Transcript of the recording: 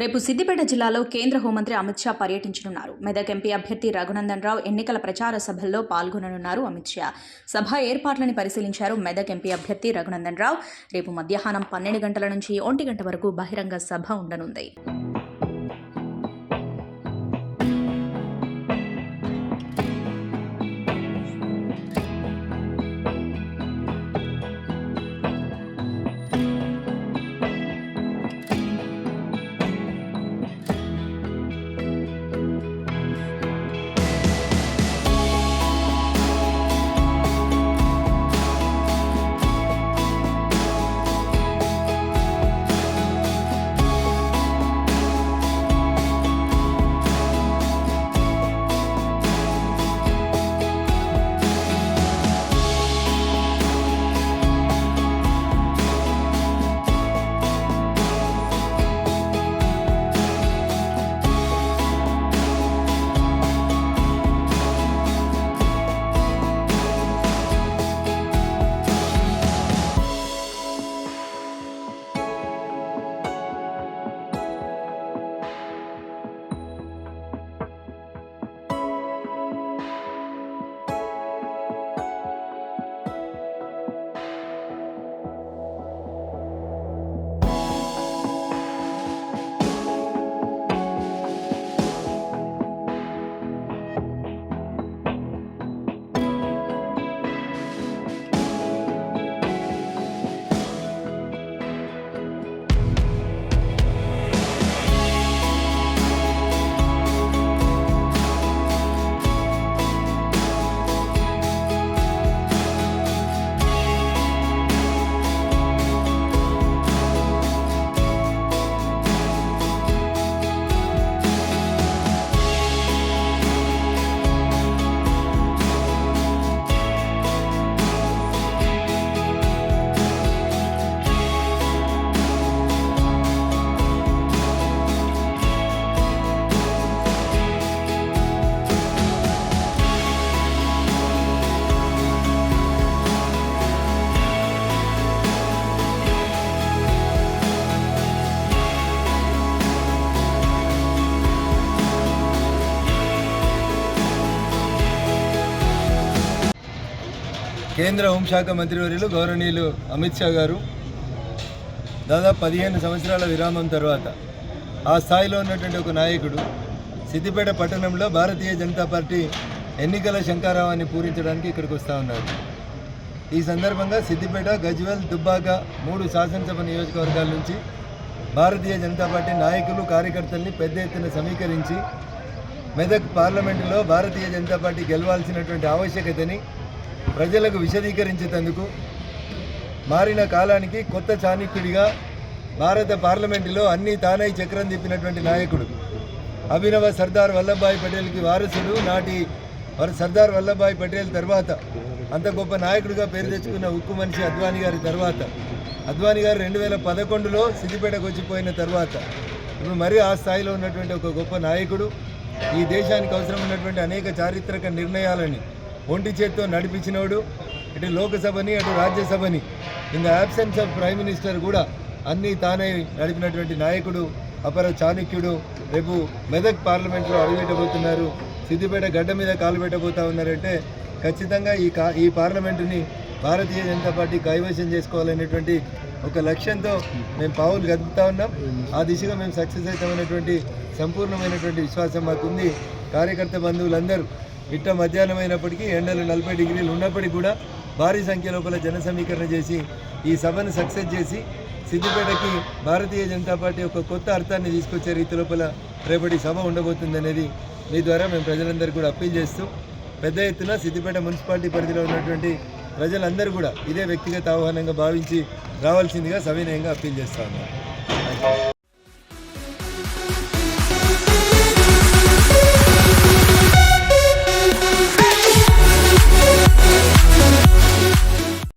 రేపు సిద్దిపేట జిల్లాలో కేంద్ర హోంమంత్రి అమిత్ షా పర్యటించనున్నారు. మెదక్ ఎంపీ అభ్యర్థి రఘునందన్ రావు ఎన్నికల ప్రచార సభల్లో పాల్గొననున్నారు. అమిత్ షా సభ ఏర్పాట్లను పరిశీలించారు. మెదక్ ఎంపీ అభ్యర్థి రఘునందన్ రావు రేపు మధ్యాహ్నం 12 గంటల నుంచి 1 గంట వరకు బహిరంగ సభ ఉండనుంది. కేంద్ర హోంశాఖ మంత్రివర్యులు గౌరవనీయులు అమిత్ షా గారు దాదాపు 15 సంవత్సరాల విరామం తర్వాత ఆ స్థాయిలో ఉన్నటువంటి ఒక నాయకుడు సిద్దిపేట పట్టణంలో భారతీయ జనతా పార్టీ ఎన్నికల శంఖారావాన్ని పూరించడానికి ఇక్కడికి వస్తూ ఉన్నారు. ఈ సందర్భంగా సిద్దిపేట, గజ్వేల్, దుబ్బాక 3 శాసనసభ నియోజకవర్గాల నుంచి భారతీయ జనతా పార్టీ నాయకులు, కార్యకర్తల్ని పెద్ద ఎత్తున సమీకరించి మెదక్ పార్లమెంటులో భారతీయ జనతా పార్టీ గెలవాల్సినటువంటి ఆవశ్యకతని ప్రజలకు విశదీకరించేందుకు మారిన కాలానికి కొత్త చాణక్యుడిగా భారత పార్లమెంటులో అన్నీ తానై చక్రం తిప్పినటువంటి నాయకుడు, అభినవ సర్దార్ వల్లభాయ్ పటేల్కి వారసుడు, నాటి సర్దార్ వల్లభాయ్ పటేల్ తర్వాత అంత గొప్ప నాయకుడిగా పేరు తెచ్చుకున్న ఉక్కు మనిషి అద్వానీ గారి తర్వాత, అద్వానీ గారు 2011లో సిద్దిపేటకు వచ్చిపోయిన తర్వాత ఇప్పుడు మరీ ఆ స్థాయిలో ఉన్నటువంటి ఒక గొప్ప నాయకుడు, ఈ దేశానికి అవసరం ఉన్నటువంటి అనేక చారిత్రక నిర్ణయాలని ఒంటి చేత్తో నడిపించినోడు, ఇటు లోకసభని అటు రాజ్యసభని in the absence of prime minister కూడా అన్నీ తానే నడిపినటువంటి నాయకుడు, అపర చాణక్యుడు రేపు మెదక్ పార్లమెంట్లో అడుగుపెట్టబోతున్నారు. సిద్దిపేట గడ్డ మీద కాలు పెట్టబోతా ఉన్నారంటే ఖచ్చితంగా ఈ పార్లమెంటుని భారతీయ జనతా పార్టీ కైవశం చేసుకోవాలనేటువంటి ఒక లక్ష్యంతో మేము పావులు గదుపుతా ఉన్నాం. ఆ దిశగా మేము సక్సెస్ అవుతామనేటువంటి సంపూర్ణమైనటువంటి విశ్వాసం మాకుంది. కార్యకర్త బంధువులందరూ ఇట్ట మధ్యాహ్నం అయినప్పటికీ ఎండలు 40 డిగ్రీలు ఉన్నప్పటికీ కూడా భారీ సంఖ్య లోపల జన సమీకరణ చేసి ఈ సభను సక్సెస్ చేసి సిద్దిపేటకి భారతీయ జనతా పార్టీ ఒక కొత్త అర్థాన్ని తీసుకొచ్చే రీతి లోపల రేపటి సభ ఉండబోతుందనేది మీ ద్వారా మేము ప్రజలందరూ కూడా అప్పీల్ చేస్తూ పెద్ద ఎత్తున సిద్దిపేట మున్సిపాలిటీ పరిధిలో ఉన్నటువంటి ప్రజలందరూ కూడా ఇదే వ్యక్తిగత ఆహ్వానంగా భావించి రావాల్సిందిగా సవినయంగా అప్పీల్ చేస్తా ఉన్నాం.